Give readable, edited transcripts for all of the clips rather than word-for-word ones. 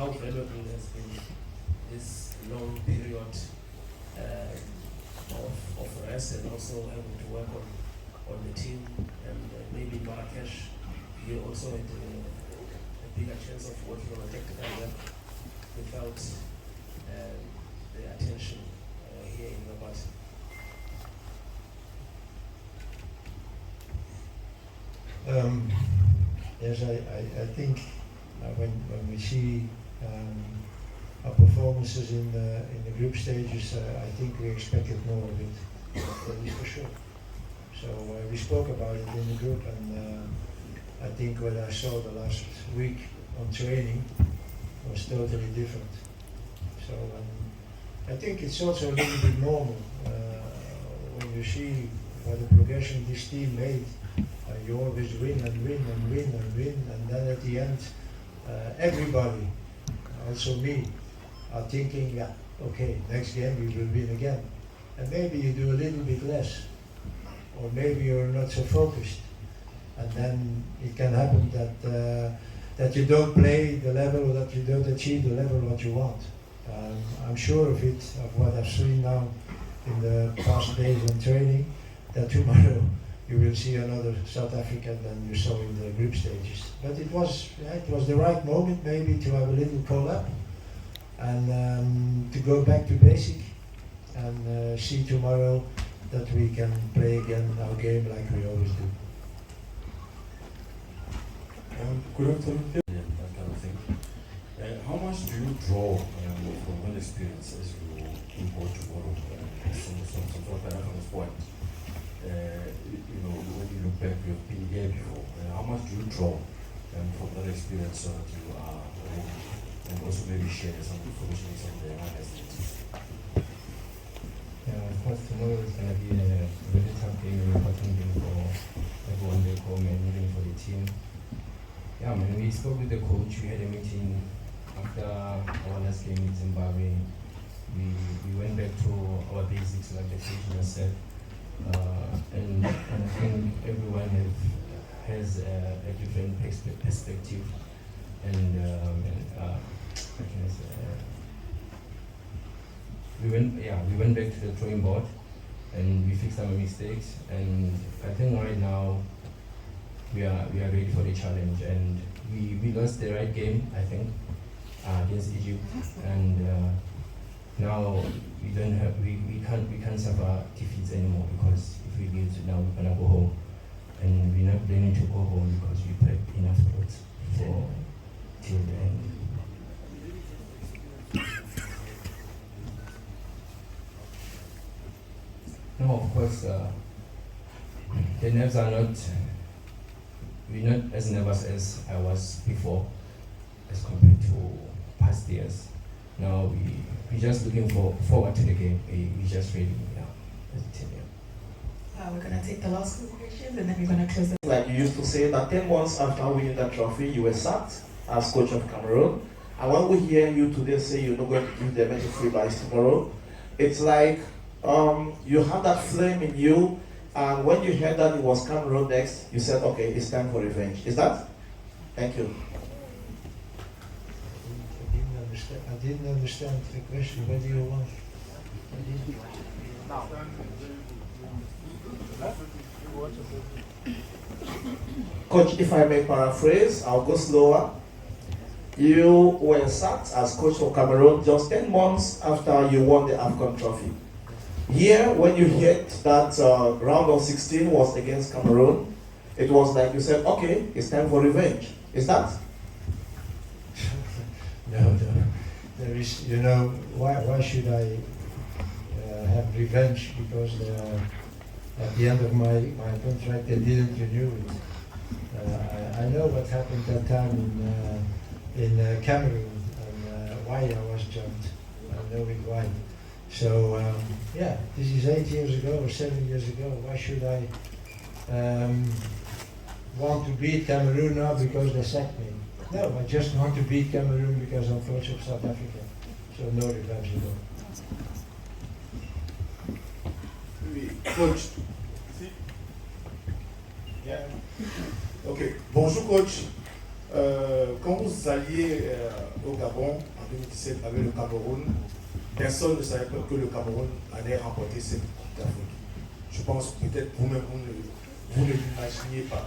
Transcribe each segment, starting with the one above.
how valuable has been this long period of rest and also having to work on the team. And maybe in Marrakesh, you also had a bigger chance of working on a technical level without the attention here in Rabat. Yes, I think when we see our performances in the group stages, I think we expected more of it, that is for sure. So we spoke about it in the group, and I think what I saw the last week on training was totally different. So I think it's also a little bit normal when you see what the progression this team made. You always win and win and win and win, and then at the end, everybody, also me, are thinking, yeah, okay, next game we will win again. And maybe you do a little bit less, or maybe you're not so focused, and then it can happen that you don't play the level, or that you don't achieve the level what you want. I'm sure of it, of what I've seen now in the past days on training, that tomorrow you will see another South Africa than you saw in the group stages. But it was the right moment maybe to have a little call-up and to go back to basic and see tomorrow that we can play again our game like we always do. Good afternoon. That kind of thing. How much do you draw from one experience as you go tomorrow? Some sort of reference point. When you look back, you've been here before. How much do you draw from that experience so that you are ready? And also maybe share some information on the athletes. Yeah, of course, tomorrow is going to be a really tough game, an important game for everyone back home and even for the team. Yeah, man, we spoke with the coach. We had a meeting after our last game in Zimbabwe. We went back to our basics, like the coach has said. And I think everyone has a different perspective, and how can I say? We went back to the drawing board, and we fixed our mistakes. And I think right now we are ready for the challenge. And we lost the right game, I think, against Egypt, and now we can't suffer defeats anymore, because if we lose now we're gonna go home, and we're not planning to go home because we played enough sports for till the end. No, of course, the nerves are not. We're not as nervous as I was before, as compared to past years. Now we're just looking forward to the game. We just ready as a team. We're going to take the last two questions and then we're going to close it. Like you used to say that 10 months after winning that trophy, you were sacked as coach of Cameroon. And when we hear you today say you're not going to give them any free buys tomorrow, it's like you have that flame in you, and when you heard that it was Cameroon next, you said, okay, it's time for revenge. Is that? Thank you. I didn't understand the question. What do you want? Coach, if I may paraphrase, I'll go slower. You were sacked as coach of Cameroon just 10 months after you won the AFCON trophy. Here, when you heard that round of 16 was against Cameroon, it was like you said, okay, it's time for revenge. Is that? No. There is, why should I have revenge? Because at the end of my contract, they didn't renew it. I know what happened that time in Cameroon and why I was jumped. I know it why. So this is 8 years ago or 7 years ago. Why should I want to beat Cameroon now because they sacked me? No, I just want to beat Cameroon because I'm coach of South Africa. So no revenge at all. Coach. Yeah. Okay. Bonjour, coach. Quand vous alliez au Gabon en 2017 avec le Cameroun, personne ne savait que le Cameroun allait remporter cette Coupe d'Afrique. Je pense peut-être vous-même, vous ne l'imaginiez pas.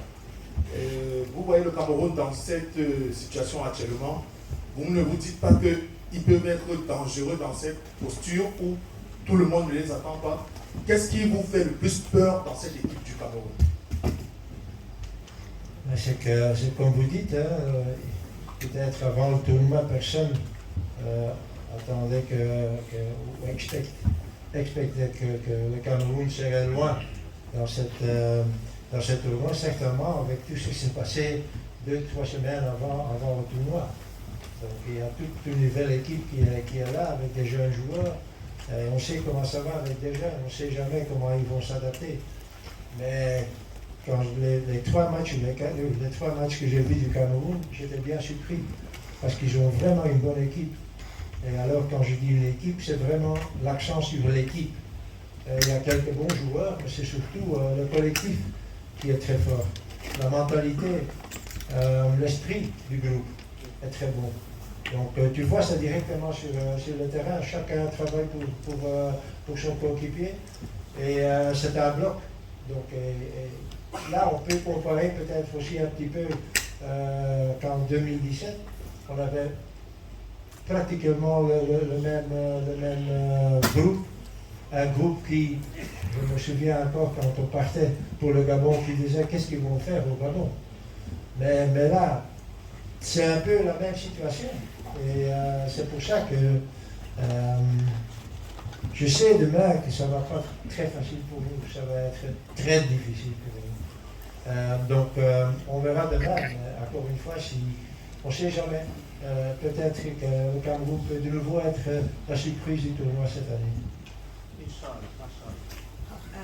Vous voyez le Cameroun dans cette situation actuellement, vous ne vous dites pas qu'ils peuvent être dangereux dans cette posture où tout le monde ne les attend pas. Qu'est-ce qui vous fait le plus peur dans cette équipe du Cameroun? C'est comme vous dites, hein, peut-être avant le tournoi, personne attendait ou expectait que le Cameroun serait loin dans cette tournoi, certainement avec tout ce qui s'est passé 2-3 semaines avant le tournoi. Donc il y a toute une nouvelle équipe qui est là avec des jeunes joueurs. Et on sait comment ça va avec des jeunes, on ne sait jamais comment ils vont s'adapter. Mais quand les trois matchs que j'ai vus du Cameroun, j'étais bien surpris parce qu'ils ont vraiment une bonne équipe. Et alors quand je dis l'équipe, c'est vraiment l'accent sur l'équipe. Il y a quelques bons joueurs, mais c'est surtout le collectif qui est très fort. La mentalité, l'esprit du groupe est très bon. Donc tu vois ça directement sur le terrain, chacun travaille pour son coéquipier et c'est un bloc. Donc là on peut comparer peut-être aussi un petit peu qu'en 2017, on avait pratiquement le même groupe. Un groupe qui, je me souviens encore quand on partait pour le Gabon, qui disait qu'est-ce qu'ils vont faire au Gabon. Mais là, c'est un peu la même situation. Et c'est pour ça que je sais demain que ça ne va pas être très facile pour nous, ça va être très difficile pour nous. Donc on verra demain, mais encore une fois, si on ne sait jamais, peut-être que le Cameroun peut de nouveau être la surprise du tournoi cette année.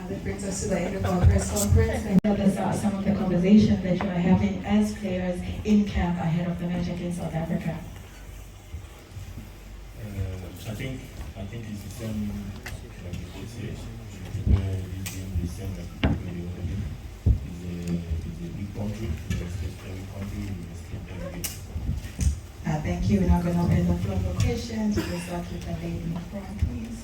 That brings us to the end of our press conference. And tell us some of the conversations that you are having as players in camp ahead of the match against South Africa. I think it's the same like the coach says. You prepare this game the same like you prepare the other game. It's a big country. You respect every country. You respect every game. Thank you. We're now going to open the floor for questions. We'll start with the lady in front, please.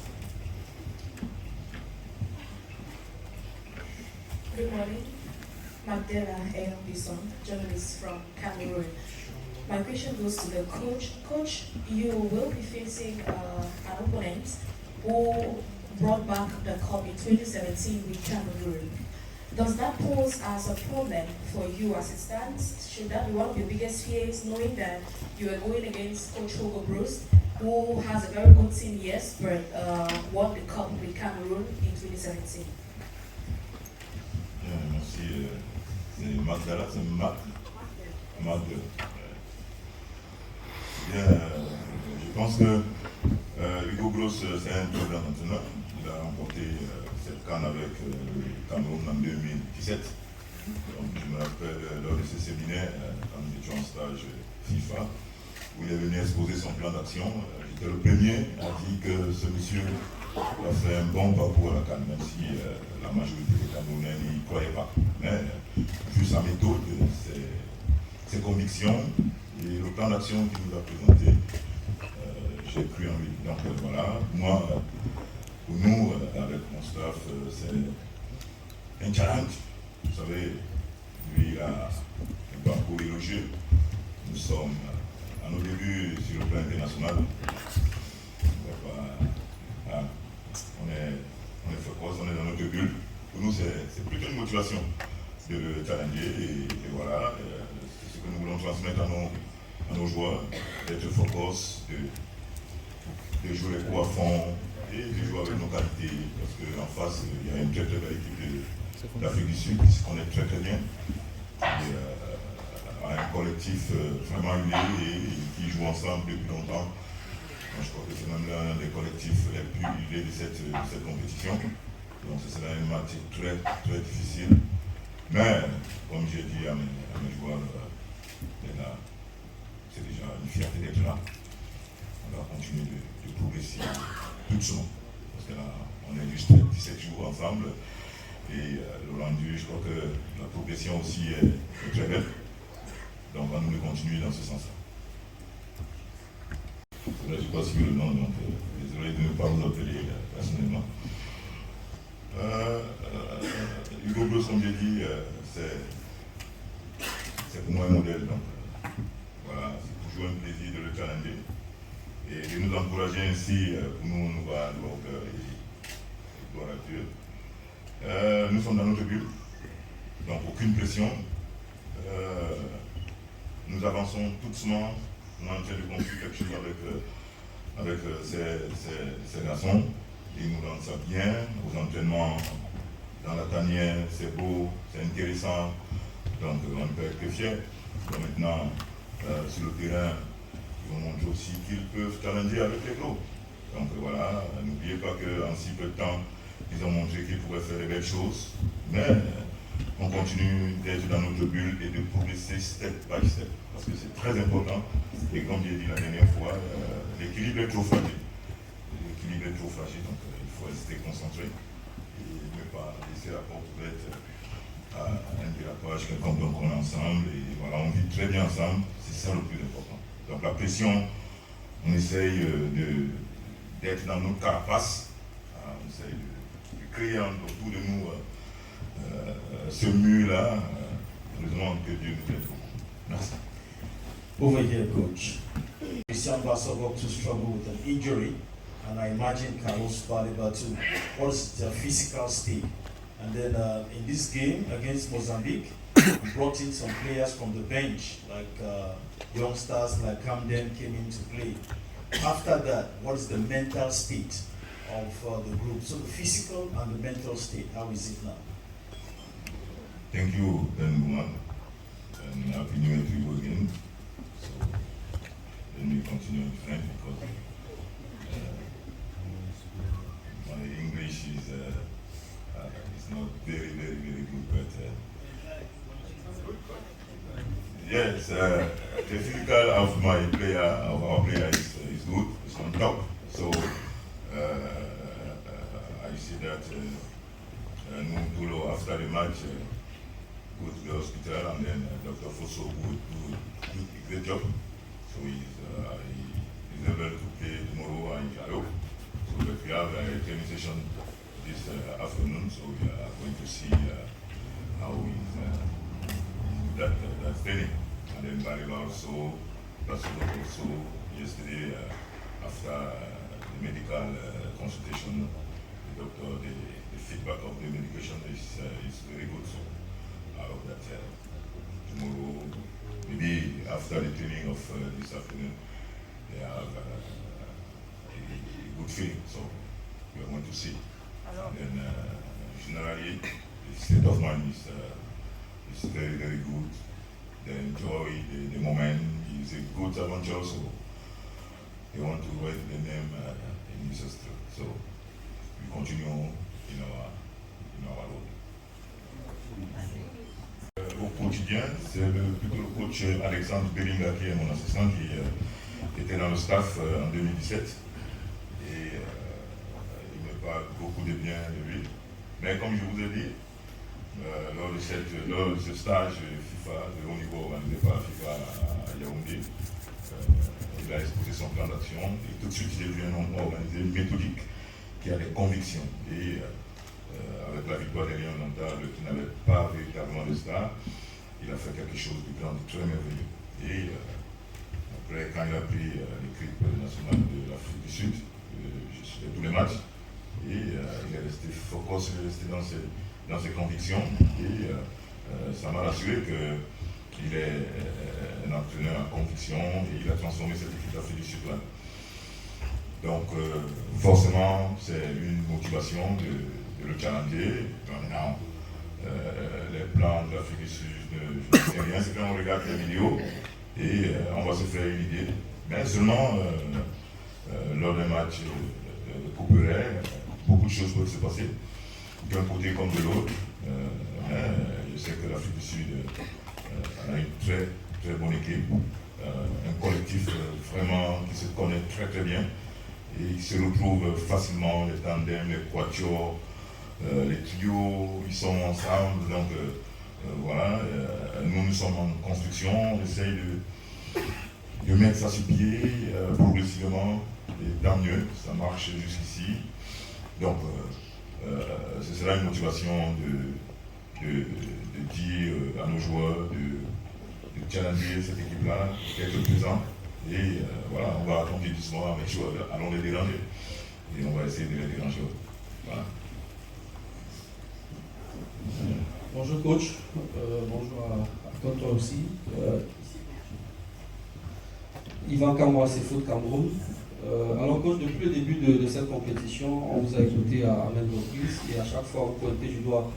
Good morning. Magdala Bison, journalist from Cameroon. My question goes to the coach. Coach, you will be facing an opponent who brought back the cup in 2017 with Cameroon. Does that pose as a problem for you as it stands? Should that be one of your biggest fears, knowing that you are going against Coach Hugo Bruce, who has a very good team, yes, but won the cup with Cameroon in 2017? Merci. C'est Magdala, c'est Mag. Je pense que Hugo Gross, c'est un très grand entraîneur. Il a remporté cette CAN avec le Cameroun en 2017. Donc, je me rappelle lors de ce séminaire, quand nous étions en stage FIFA, où il est venu exposer son plan d'action. J'étais le premier à dire que ce monsieur a fait un bon parcours à la CAN, même si la majorité des Camerounais n'y croyaient pas. Mais vu sa méthode, ses convictions et le plan d'action qu'il nous a présenté, j'ai cru en lui. Donc voilà, moi, pour nous, avec mon staff, c'est un challenge. Vous savez, lui, il a un parcours élogieux. Nous sommes à nos débuts sur le plan international. On est précoce, on est dans notre bulle. Pour nous, c'est plutôt une motivation de le challenger. Et voilà, c'est ce que nous voulons transmettre à nos joueurs, d'être focus, de jouer les coups à fond et de jouer avec nos qualités. Parce qu'en face, il y a une très très belle équipe d'Afrique du Sud qui se connaît très très bien. Et, un collectif vraiment uni et qui joue ensemble depuis longtemps. Je crois que c'est même l'un des collectifs les plus huilés de cette compétition. Donc ce sera un match très très difficile. Mais comme j'ai dit à mes joueurs, c'est déjà une fierté d'être là. On va continuer de progresser doucement. Parce que là, on est juste 17 jours ensemble. Et le rendu, je crois que la progression aussi est très belle. Donc à nous de continuer dans ce sens-là. Je n'ai pas suivi le nom, donc désolé de ne pas vous appeler personnellement. Hugo Broos, comme j'ai dit, c'est pour moi un modèle. Donc, voilà, c'est toujours un plaisir de le challenger et de nous encourager ainsi. Pour nous va au cœur et gloire à Dieu. Nous sommes dans notre bulle, donc aucune pression. Nous avançons tout doucement. On est en train de construire quelque chose avec ces garçons. Ils nous rendent ça bien. Aux entraînements, dans la tanière, c'est beau, c'est intéressant. Donc on ne peut être que fiers. Donc, maintenant, sur le terrain, ils vont montrer aussi qu'ils peuvent challenger avec les gros. Donc voilà, n'oubliez pas qu'en si peu de temps, ils ont montré qu'ils pourraient faire de belles choses. Mais on continue d'être dans notre bulle et de progresser step by step. Parce que c'est très important. Et comme j'ai dit la dernière fois, l'équilibre est trop fragile. L'équilibre est trop fragile, donc il faut rester concentré et ne pas laisser la porte ouverte à un dérapage quelconque. Donc on est ensemble et voilà, on vit très bien ensemble. C'est ça le plus important. Donc la pression, on essaye d'être dans notre carapace. On essaye de créer autour de nous ce mur-là. Heureusement que Dieu nous aide beaucoup. Merci. Over here, coach. Christian Bassogok to struggle with an injury, and I imagine Carlos Baliba too. What is their physical state? And then in this game against Mozambique, we brought in some players from the bench, like youngsters like Camden came into play. After that, what is the mental state of the group? So the physical and the mental state, how is it now? Thank you, Ben, and Happy New Year to you again. So, let me continue in French because my English is not very, very, very good, but yes, the physical of our player is good, it's on top. So, I see that Nutulo, after the match, go to the hospital, and then Dr. Fosso would do a great job. So he's able to play tomorrow and I hope. So that we have a training session this afternoon, so we are going to see how he's that training. And then Bariba also yesterday after the medical consultation, the doctor, the feedback of the medication is very good. So I hope that tomorrow, maybe after the training of this afternoon, they have a good feeling. So we are going to see. And then generally, the state of mind is very, very good. They enjoy the moment. It's a good adventure, so they want to write the name in history. So we continue in our road. Au quotidien, c'est plutôt le coach Alexandre Bellinga qui est mon assistant qui était dans le staff en 2017 et il me parle beaucoup de bien de lui. Mais comme je vous ai dit, lors de ce stage FIFA de haut niveau organisé par la FIFA à Yaoundé, il a exposé son plan d'action et tout de suite j'ai vu un homme organisé, méthodique, qui a des convictions. Et avec la victoire des Lions Nantes, qui n'avait pas véritablement de star, il a fait quelque chose de grand, de très merveilleux. Et après, quand il a pris l'équipe nationale de l'Afrique du Sud, je suivais tous les matchs, et il est resté focus, il est resté dans ses convictions, et ça m'a rassuré qu'il est un entraîneur à conviction, et il a transformé cette équipe d'Afrique du Sud là. Donc, forcément, c'est une motivation de le challenger. Maintenant, les plans de l'Afrique du Sud, je ne sais rien, c'est quand on regarde les vidéos et on va se faire une idée. Mais seulement lors d'un match de Coupe Raid, beaucoup de choses peuvent se passer, d'un côté comme de l'autre. Je sais que l'Afrique du Sud a une très, très bonne équipe, un collectif vraiment qui se connaît très, très bien. Et ils se retrouvent facilement, les tandems, les quatuors, les trios, ils sont ensemble. Donc Voilà, nous sommes en construction, on essaye de mettre ça sur pied progressivement, et tant mieux, ça marche jusqu'ici. Donc, ce sera une motivation de dire à nos joueurs de challenger cette équipe-là, d'être présent. Et voilà, on va tomber doucement avec les joueurs, allons les déranger. Et on va essayer de les déranger. Voilà. Bonjour coach, bonjour à toi aussi. Yvan Kamwa, c'est Foot Cameroun. Alors coach, depuis le début de cette compétition, on vous a écouté à maintes reprises et à chaque fois vous pointez du doigt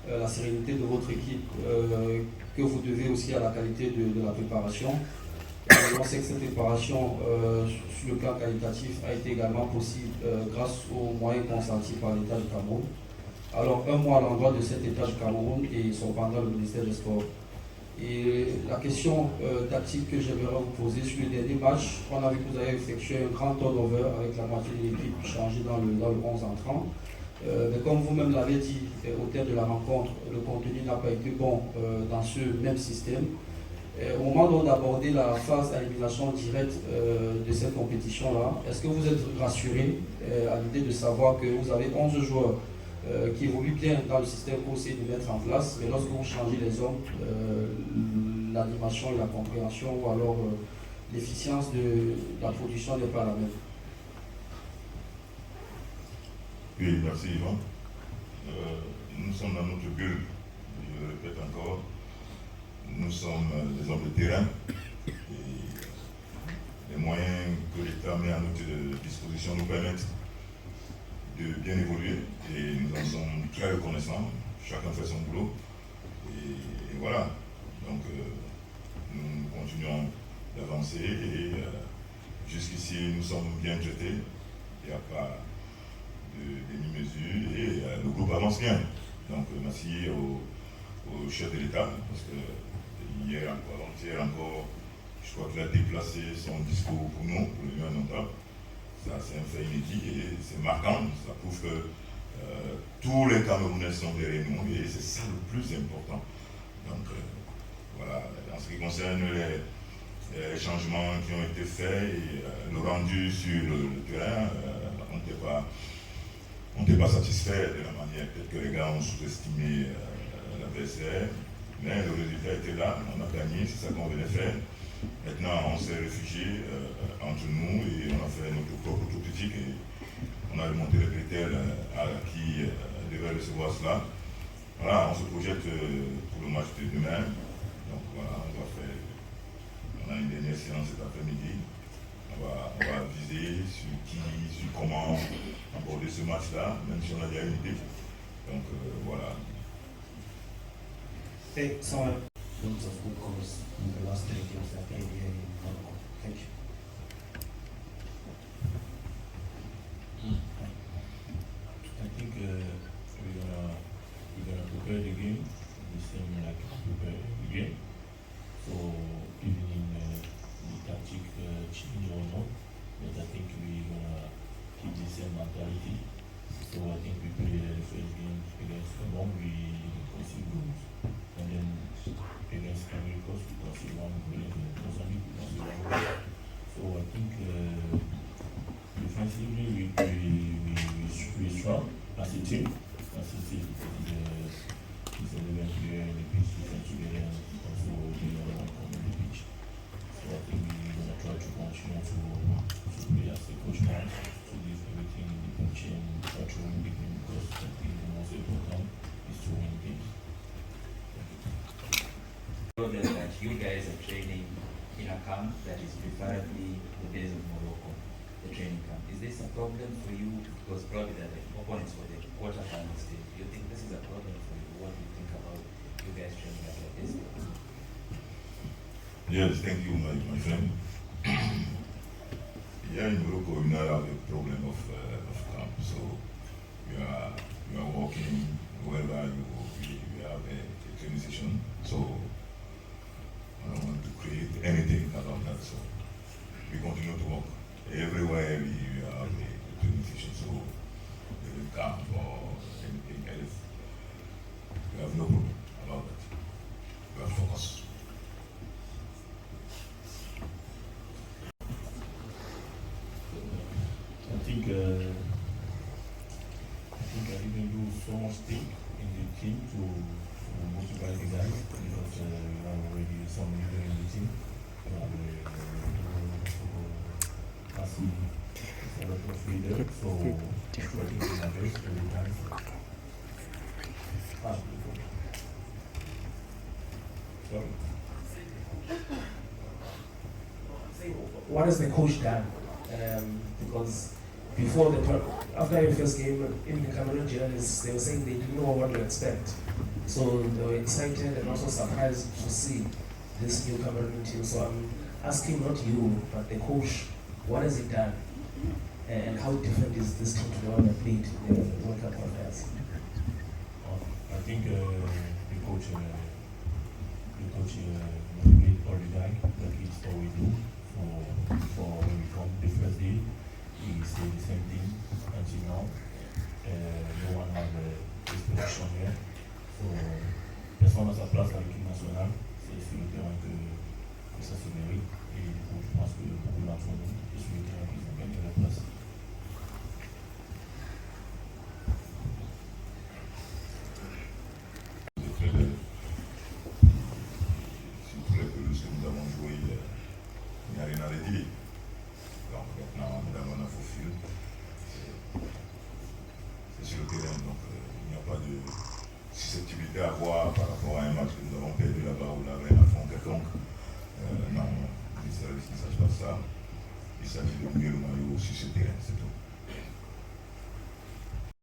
la sérénité de votre équipe que vous devez aussi à la qualité de la préparation. On sait que cette préparation sur le plan qualitatif a été également possible grâce aux moyens consentis par l'État du Cameroun. Alors, un mois à l'endroit de cet État du Cameroun et cependant le ministère des Sports. Et la question tactique que j'aimerais vous poser sur le dernier match, on a vu que vous avez effectué un grand turnover avec la moitié de l'équipe changée dans le 11 entrant. Mais comme vous-même l'avez dit au terme de la rencontre, le contenu n'a pas été bon dans ce même système. Au moment dont on a abordé la phase à élimination directe de cette compétition-là, est-ce que vous êtes rassuré à l'idée de savoir que vous avez 11 joueurs qui évoluent bien dans le système pour essayer de mettre en place, mais lorsque vous changez les hommes, l'animation et la compréhension ou alors l'efficience de la production n'est pas la même? Oui, merci Yvan. Nous sommes dans notre bulle, je le répète encore. Nous sommes des hommes de terrain et les moyens que l'État met à notre disposition nous permettent de bien évoluer et nous en sommes très reconnaissants. Chacun fait son boulot et voilà. Donc nous continuons d'avancer et jusqu'ici nous sommes bien traités. Il n'y a pas de demi-mesure et le groupe avance bien. Donc merci au chef de l'État parce que hier encore, avant-hier encore, je crois qu'il a déplacé son discours pour nous, pour le mieux notable. Ça, c'est un fait inédit et c'est marquant. Ça prouve que tous les Camerounais sont derrière nous et c'est ça le plus important. Donc, voilà, en ce qui concerne les changements qui ont été faits et le rendu sur le terrain, on n'était pas satisfait de la manière. Peut-être que les gars ont sous-estimé l'adversaire. Mais le résultat était là, on a gagné, c'est ça qu'on venait faire. Maintenant, on s'est réfugié entre nous et on a fait notre propre autocritique et on a remonté les critères qui devaient recevoir cela. Voilà, on se projette pour le match de demain. Donc voilà, on a une dernière séance cet après-midi. On va viser sur comment aborder ce match-là, même si on a déjà une idée. Donc voilà. Hey, someone. Loads of good goals in the last 3 games that played here in Morocco. Thank you. I think we're gonna prepare the game the same like we prepare the game. So even in the tactic change or not, but I think we're gonna keep the same mentality. So I think we played the first game against Gabon, we conceded goals. And then against Cameroon, we conceded 1 goal, and Mozambique we conceded 1 goal. So I think defensively we strong as a team. He's 11 player in the pitch, defense together, and also the other one coming in the pitch. So I think we're gonna try to continue to play as the coach wants, to give everything in the pitch and try to win the game because I think the most important is to win games. That you guys are training in a camp that is preferably the base of Morocco, the training camp. Is this a problem for you? Because probably they're the opponents for the quarterfinal stage. Do you think this is a problem for you? What do you think about you guys training at like this? Yes, thank you, my friend. Here in Morocco, we now have a problem of camp. So we are working wherever we have a training session. So I don't want to create anything about that. So we continue to work everywhere we have a training session. So we will camp or anything else. We have no problem about that. stake in the team to motivate the guys because we have already some leader in the team. We have Asi, a lot of leaders, so working in a base every time. What has the coach done? Because before after your first game in the Cameroon journalists, they were saying they didn't know what to expect. So they were excited and also surprised to see this new Cameroon team. So I'm asking not you, but the coach, what has he done? And how different is this team to the one that played in the World Cup qualifiers? I think the coach motivated all the guys, like it's always do. For when we come the first day, he say the same thing until now. No one has this position here. So, personne à sa place à l'équipe nationale, c'est sur le terrain que ça se mérite. Et du coup, je pense que beaucoup d'entre nous, c'est sur le terrain qu'ils ont gagné la place. Sur le terrain, donc il n'y a pas de susceptibilité à avoir par rapport à un match que nous avons perdu là-bas ou là-bas un affront quelconque. Non, les services ne sachent pas ça. Il s'agit de mieux le maillot sur ce terrain, c'est tout.